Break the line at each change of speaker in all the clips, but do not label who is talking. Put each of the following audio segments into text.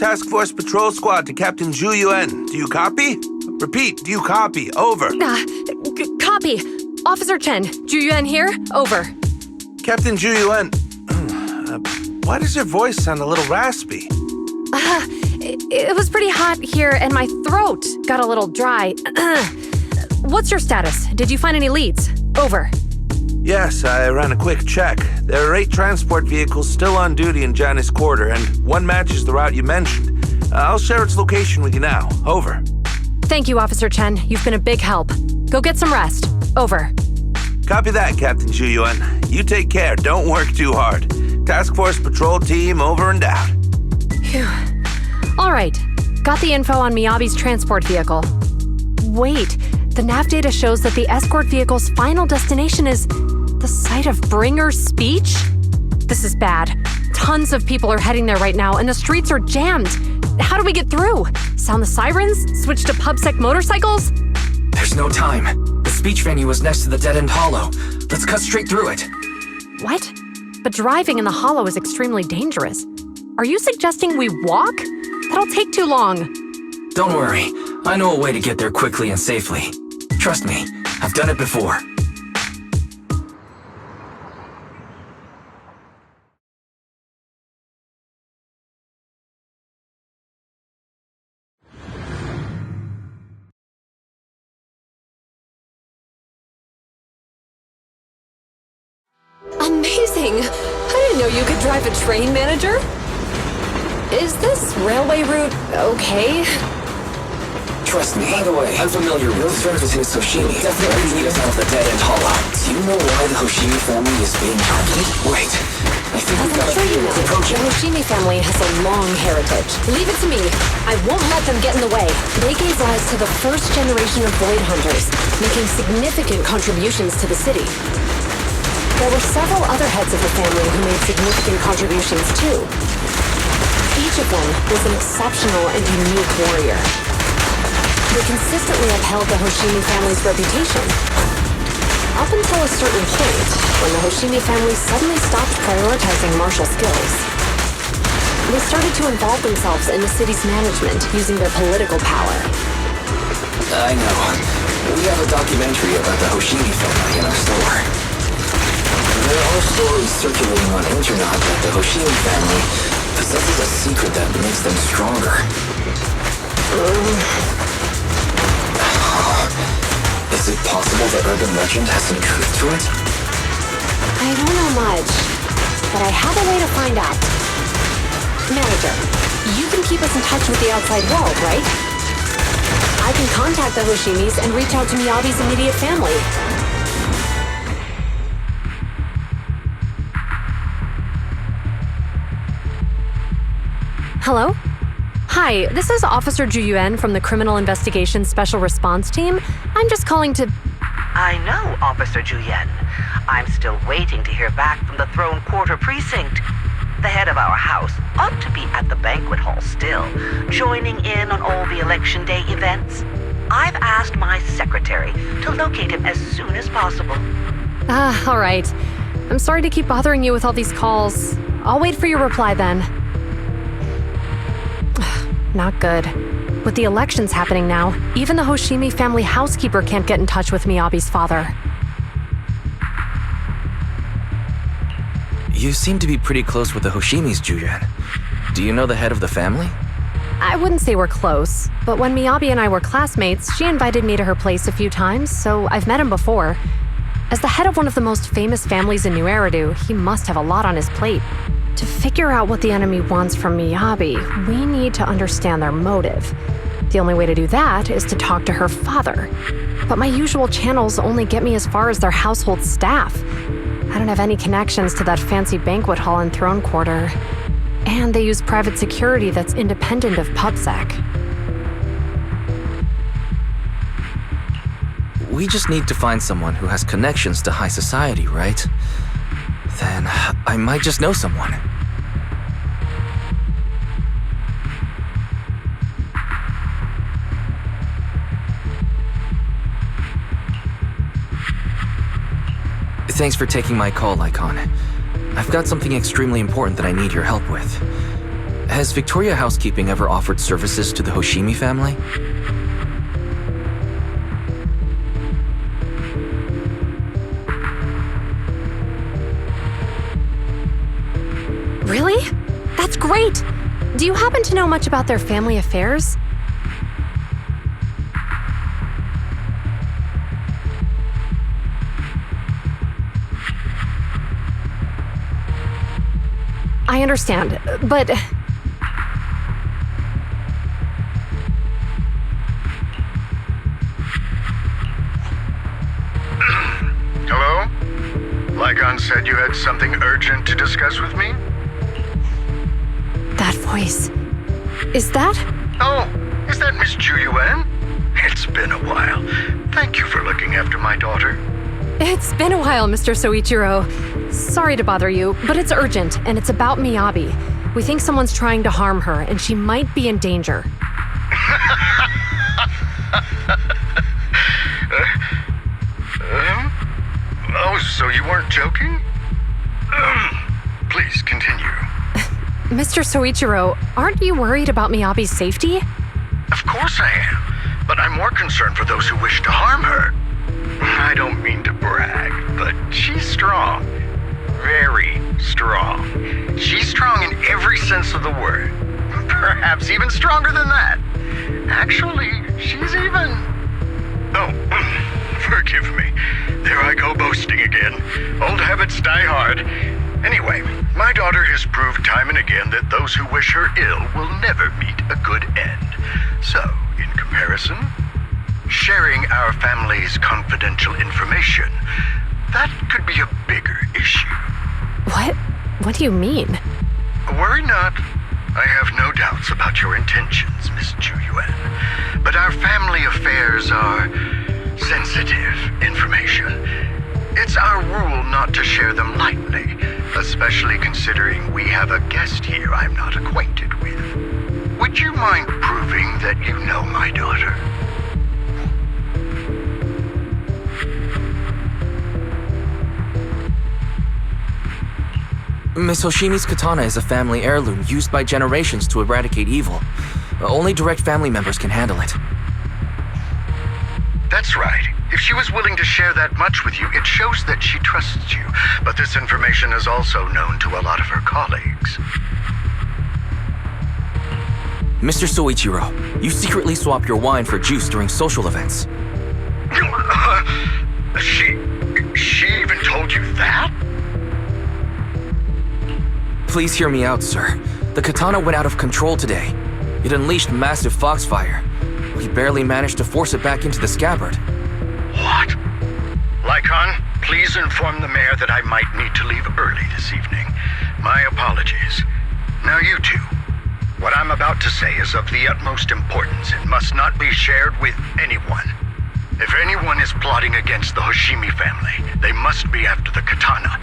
Task Force Patrol Squad to Captain Zhu Yuan. Do you copy? Repeat, do you copy? Over.
Copy. Officer Chen, Zhu Yuan here. Over.
Captain Zhu Yuan, why does your voice sound a little raspy?
It was pretty hot here and my throat got a little dry. What's your status? Did you find any leads? Over.
Yes, I ran a quick check. There are 8 transport vehicles still on duty in Janus Quarter, and one matches the route you mentioned. I'll share its location with you now. Over.
Thank you, Officer Chen. You've been a big help. Go get some rest. Over.
Copy that, Captain Zhu Yuan. You take care. Don't work too hard. Task Force Patrol Team over and out.
Phew. All right. Got the info on Miyabi's transport vehicle. Wait. The nav data shows that the escort vehicle's final destination is the site of Bringer's speech? This is bad. Tons of people are heading there right now, and the streets are jammed. How do we get through? Sound the sirens? Switch to PubSec motorcycles?
There's no time. The speech venue was next to the dead-end hollow. Let's cut straight through it.
What? But driving in the hollow is extremely dangerous. Are you suggesting we walk? That'll take too long.
Don't worry. I know a way to get there quickly and safely. Trust me, I've done it before.
Amazing! I didn't know you could drive a train, manager. Is this railway route okay?
Trust me. By the way, I'm familiar with servicing Soshimi. Definitely lead us out of the dead-end hollow. Do you know why the Hoshimi family is being targeted? Wait, I think we've got
As I'm sure you know,
approach
the
it.
Hoshimi family has a long heritage. Leave it to me. I won't let them get in the way. They gave rise to the first generation of Void Hunters, making significant contributions to the city. There were several other heads of the family who made significant contributions too. Each of them was an exceptional and unique warrior. They consistently upheld the Hoshimi family's reputation. Up until a certain point, when the Hoshimi family suddenly stopped prioritizing martial skills. They started to involve themselves in the city's management using their political power.
I know. We have a documentary about the Hoshimi family in our store. There are stories circulating on internet that the Hoshimi family possesses a secret that makes them stronger. Is it possible that urban legend has some truth to it?
I don't know much, but I have a way to find out. Manager, you can keep us in touch with the outside world, right? I can contact the Hoshimis and reach out to Miyabi's immediate family. Hello? Hi, this is Officer Zhu Yuan from the Criminal Investigation Special Response Team. I'm just calling to...
I know, Officer Zhu Yuan. I'm still waiting to hear back from the Throne Quarter Precinct. The head of our house ought to be at the banquet hall still, joining in on all the Election Day events. I've asked my secretary to locate him as soon as possible.
All right. I'm sorry to keep bothering you with all these calls. I'll wait for your reply then. Not good. With the elections happening now, even the Hoshimi family housekeeper can't get in touch with Miyabi's father.
You seem to be pretty close with the Hoshimis, Zhu Yuan. Do you know the head of the family?
I wouldn't say we're close, but when Miyabi and I were classmates, she invited me to her place a few times, so I've met him before. As the head of one of the most famous families in New Eridu, he must have a lot on his plate. To figure out what the enemy wants from Miyabi, we need to understand their motive. The only way to do that is to talk to her father. But my usual channels only get me as far as their household staff. I don't have any connections to that fancy banquet hall in Throne Quarter. And they use private security that's independent of PubSec.
We just need to find someone who has connections to high society, right? Then I might just know someone. Thanks for taking my call, Icon. I've got something extremely important that I need your help with. Has Victoria Housekeeping ever offered services to the Hoshimi family?
Really? That's great! Do you happen to know much about their family affairs? I understand, but...
Hello? Lycon said you had something urgent to discuss with me?
That voice... Is that?
Oh, is that Miss Ju-Yuan? It's been a while. Thank you for looking after my daughter.
It's been a while, Mr. Soichiro. Sorry to bother you, but it's urgent, and it's about Miyabi. We think someone's trying to harm her, and she might be in danger.
Oh, so you weren't joking? Please, continue.
Mr. Soichiro, aren't you worried about Miyabi's safety?
Of course I am, but I'm more concerned for those who wish to harm her. I don't mean to brag, but she's strong. Very strong. She's strong in every sense of the word. Perhaps even stronger than that. Actually, she's even... Oh, forgive me. There I go boasting again. Old habits die hard. Anyway, my daughter has proved time and again that those who wish her ill will never meet a good end. So, in comparison, sharing our family's confidential information, that could be a bigger issue.
What? What do you mean?
Worry not. I have no doubts about your intentions, Miss Ju-Yuan. But our family affairs are sensitive information. It's our rule not to share them lightly, especially considering we have a guest here I'm not acquainted with. Would you mind proving that you know my daughter?
Miss Hoshimi's katana is a family heirloom used by generations to eradicate evil. Only direct family members can handle it.
That's right. If she was willing to share that much with you, it shows that she trusts you. But this information is also known to a lot of her colleagues.
Mr. Soichiro, you secretly swap your wine for juice during social events.
She even told you that?
Please hear me out, sir. The katana went out of control today. It unleashed massive foxfire. We barely managed to force it back into the scabbard.
What? Lycon, please inform the mayor that I might need to leave early this evening. My apologies. Now you two. What I'm about to say is of the utmost importance and must not be shared with anyone. If anyone is plotting against the Hoshimi family, they must be after the katana.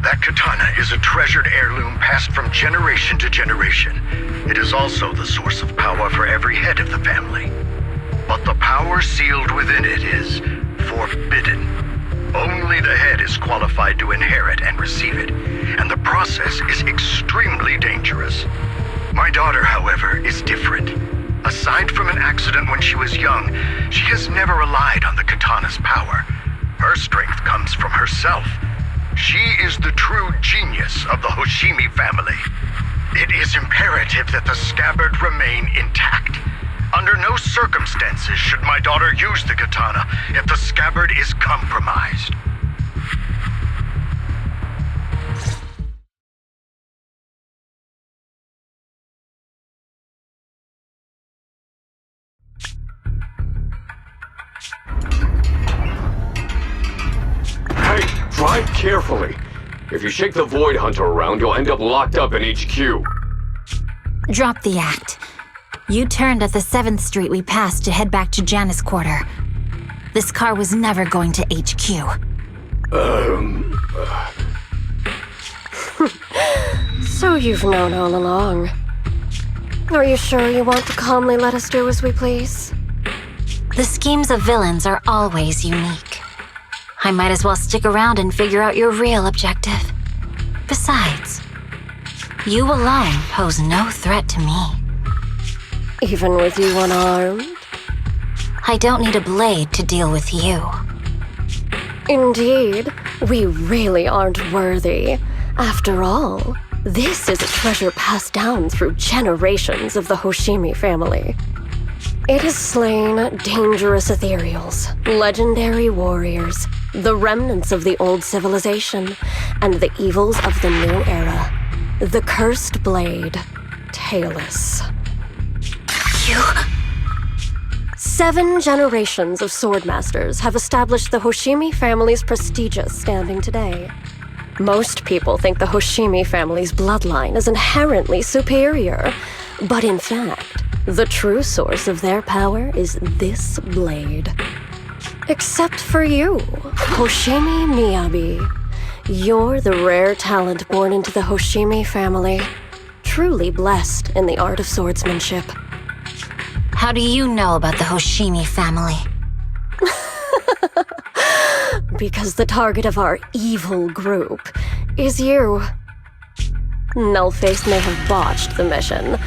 That katana is a treasured heirloom passed from generation to generation. It is also the source of power for every head of the family. But the power sealed within it is forbidden. Only the head is qualified to inherit and receive it, and the process is extremely dangerous. My daughter, however, is different. Aside from an accident when she was young, she has never relied on the katana's power. Her strength comes from herself. She is the true genius of the Hoshimi family. It is imperative that the scabbard remain intact. Under no circumstances should my daughter use the katana if the scabbard is compromised.
Hey, drive carefully. If you shake the Void Hunter around, you'll end up locked up in HQ.
Drop the act. You turned at the 7th Street we passed to head back to Janus Quarter. This car was never going to HQ.
So you've known all along. Are you sure you want to calmly let us do as we please?
The schemes of villains are always unique. I might as well stick around and figure out your real objective. Besides, You alone pose no threat to me.
Even with you unarmed?
I don't need a blade to deal with you.
Indeed, we really aren't worthy. After all, this is a treasure passed down through generations of the Hoshimi family. It has slain dangerous ethereals, legendary warriors, the remnants of the old civilization, and the evils of the new era. The cursed blade, Tailless.
You...
7 generations of swordmasters have established the Hoshimi family's prestigious standing today. Most people think the Hoshimi family's bloodline is inherently superior, but in fact, the true source of their power is this blade. Except for you, Hoshimi Miyabi. You're the rare talent born into the Hoshimi family, truly blessed in the art of swordsmanship.
How do you know about the Hoshimi family?
Because the target of our evil group is you. Nullface may have botched the mission,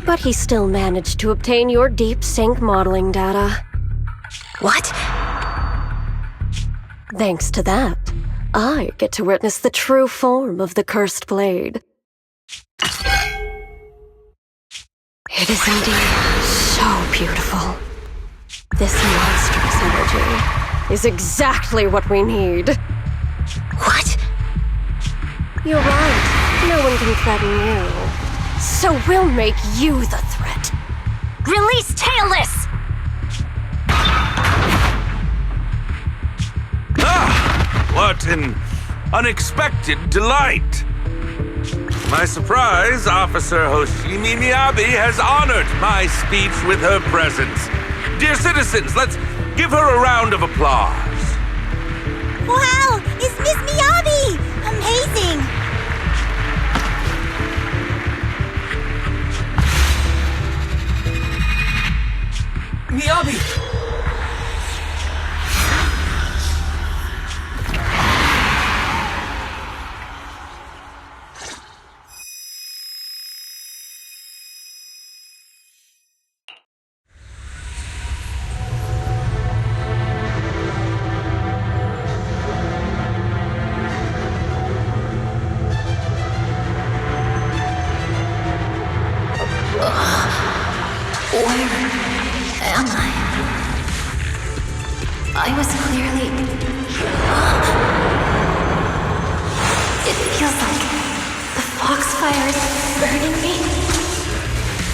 but he still managed to obtain your deep sync modeling data.
What?
Thanks to that, I get to witness the true form of the cursed blade. It is indeed so beautiful. This monstrous energy is exactly what we need.
What?
You're right. No one can threaten you. So we'll make you the threat.
Release Tailless!
Ah! What an unexpected delight! To my surprise, Officer Hoshimi Miyabi has honored my speech with her presence. Dear citizens, let's give her a round of applause.
Wow! It's Miss Miyabi! Amazing!
Miyabi!
Am I? I was clearly... It feels like the foxfire is burning me.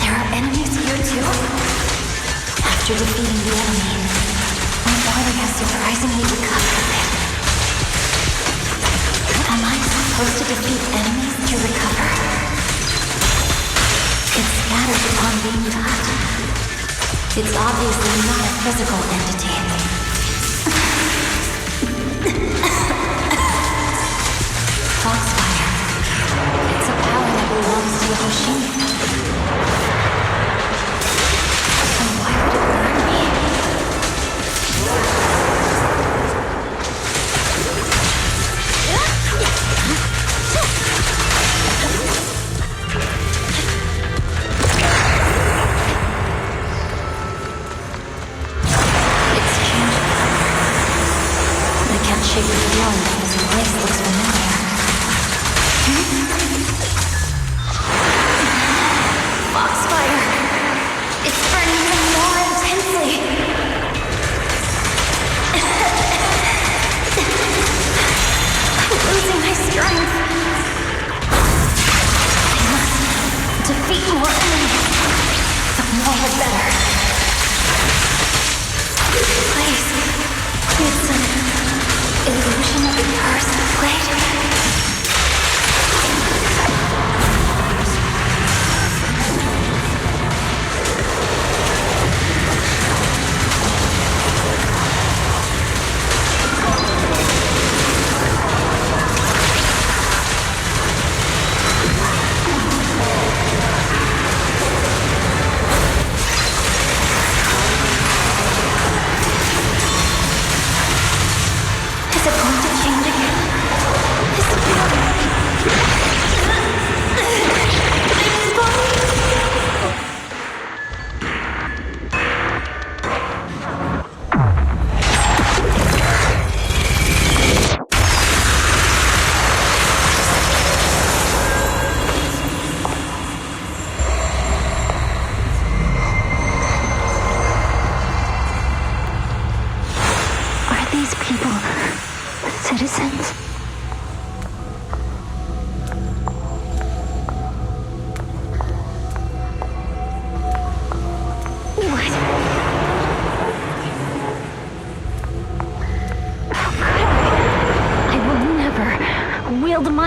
There are enemies here too? After defeating the enemy, my body has surprisingly recovered a bit. Am I supposed to defeat enemies to recover? It scatters upon being touched. It's obviously not a physical entity. Foxfire. It's a power that belongs to the Hoshimi. And why would it burn me? Shake the feeling that this place looks familiar.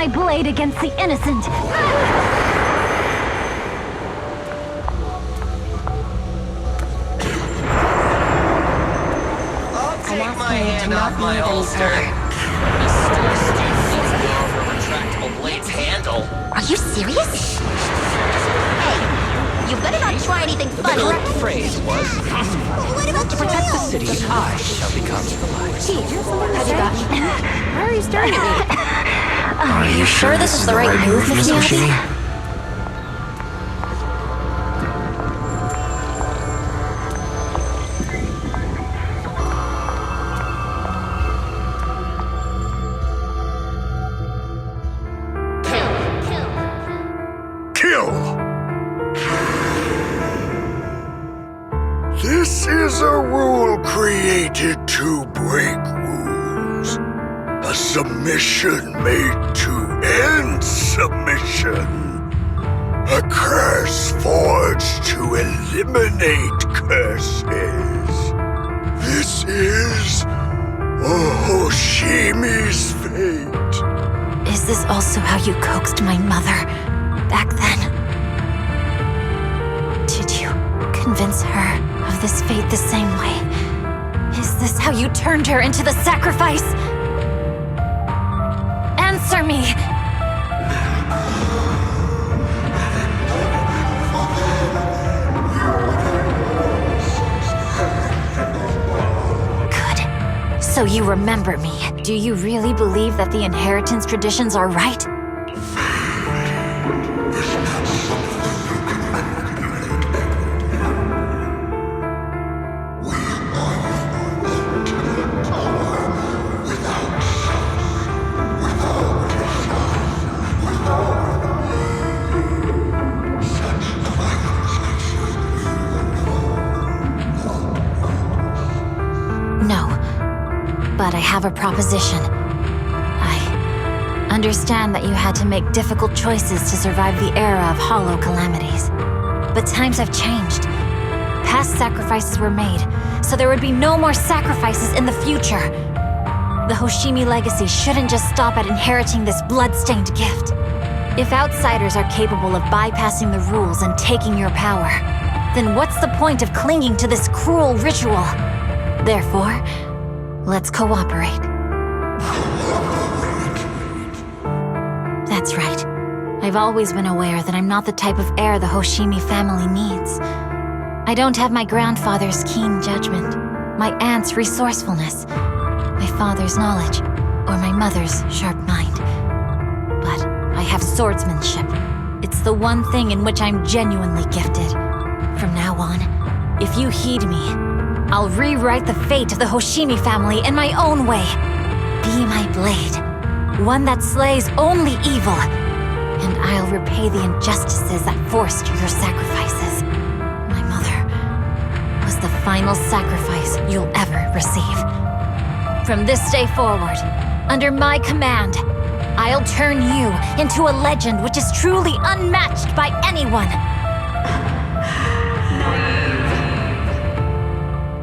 my blade against the innocent.
Take my hand off my holster. This store student needs to go over a retractable blade's handle.
Are you serious? Hey, you better not try anything
The
funny.
correct phrase was,
What about
to protect the city, I shall become the light.
Chief, have you gotten? Why are you staring at me?
Are you
sure this is the right move, Miss Miyabi?
Kill! This is a rule created to break rules. A submission made to end submission. A curse forged to eliminate curses. This is Hoshimi's fate.
Is this also how you coaxed my mother back then? Did you convince her of this fate the same way? Is this how you turned her into the sacrifice? Answer me! Good. So you remember me. Do you really believe that the inheritance traditions are right? No. But I have a proposition. I understand that you had to make difficult choices to survive the era of hollow calamities. But times have changed. Past sacrifices were made, so there would be no more sacrifices in the future. The Hoshimi legacy shouldn't just stop at inheriting this blood-stained gift. If outsiders are capable of bypassing the rules and taking your power, then what's the point of clinging to this cruel ritual? Therefore, let's cooperate. That's right. I've always been aware that I'm not the type of heir the Hoshimi family needs. I don't have my grandfather's keen judgment, my aunt's resourcefulness, my father's knowledge, or my mother's sharp mind. But I have swordsmanship. It's the one thing in which I'm genuinely gifted. From now on, if you heed me, I'll rewrite the fate of the Hoshimi family in my own way. Be my blade, one that slays only evil, and I'll repay the injustices that forced your sacrifices. My mother was the final sacrifice you'll ever receive. From this day forward, under my command, I'll turn you into a legend which is truly unmatched by anyone.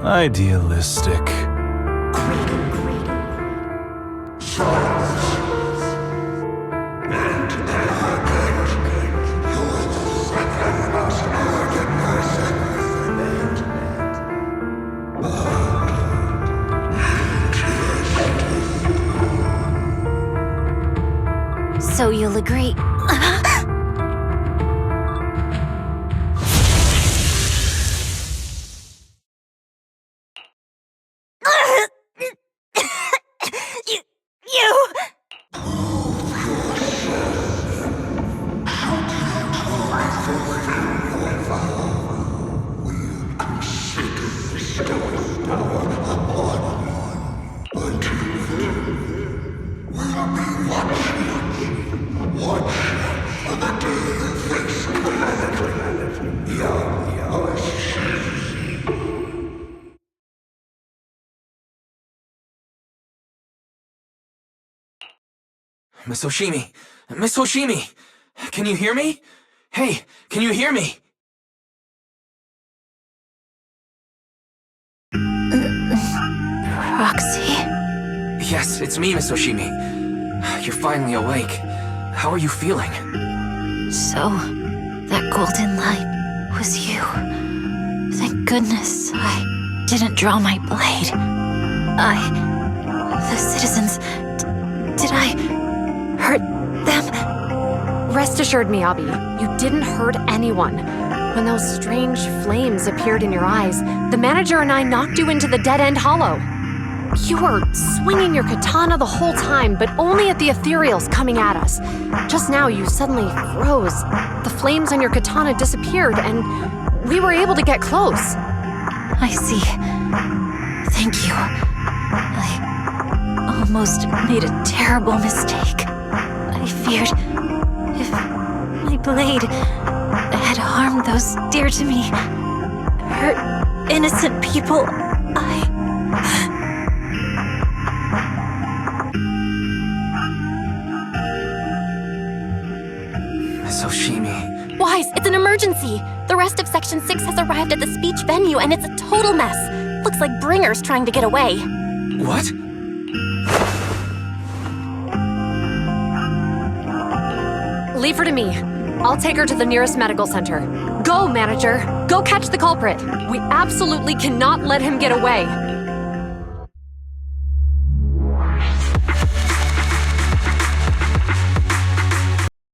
Idealistic.
So you'll agree.
Miss Hoshimi! Miss Hoshimi! Can you hear me? Hey, can you hear me?
Roxy?
Yes, it's me, Miss Hoshimi. You're finally awake. How are you feeling?
So, that golden light was you. Thank goodness I didn't draw my blade. The citizens, did I hurt them?
Rest assured, Miyabi, you didn't hurt anyone. When those strange flames appeared in your eyes, the manager and I knocked you into the dead-end hollow. You were swinging your katana the whole time, but only at the ethereals coming at us. Just now, you suddenly froze. The flames on your katana disappeared, and we were able to get close.
I see. Thank you. I almost made a terrible mistake. I feared if my blade had harmed those dear to me, hurt innocent people,
Miss Hoshimi.
Wise, it's an emergency. The rest of Section 6 has arrived at the speech venue, and it's a total mess. Looks like Bringer's trying to get away.
What?
Leave her to me. I'll take her to the nearest medical center. Go, manager. Go catch the culprit. We absolutely cannot let him get away.